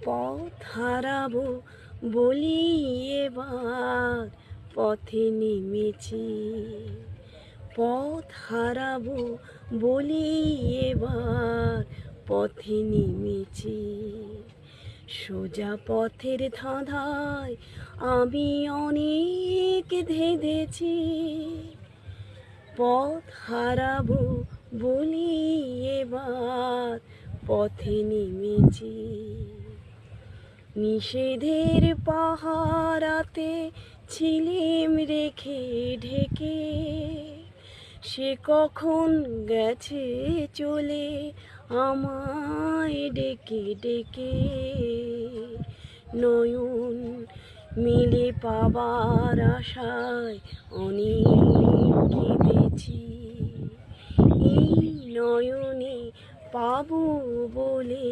পথ হারাবো বলি এবার পথে নেমেছি, পথ হারাবো বলি এবার পথে নেমেছি। সোজা পথের ধাঁধায় আমি অনেক ধেঁধেছি, পথ হারাবো বলি এবার পথে নেমেছি। নিষেধের পাহারাতে ছিলিম রেখে ঢেকে, সে কখন গেছে চলে আমায় ডেকে ডেকে। নয়ন মিলে পাবার আশায় অনেক কেঁদেছি, এই নয়নে পাবো বলে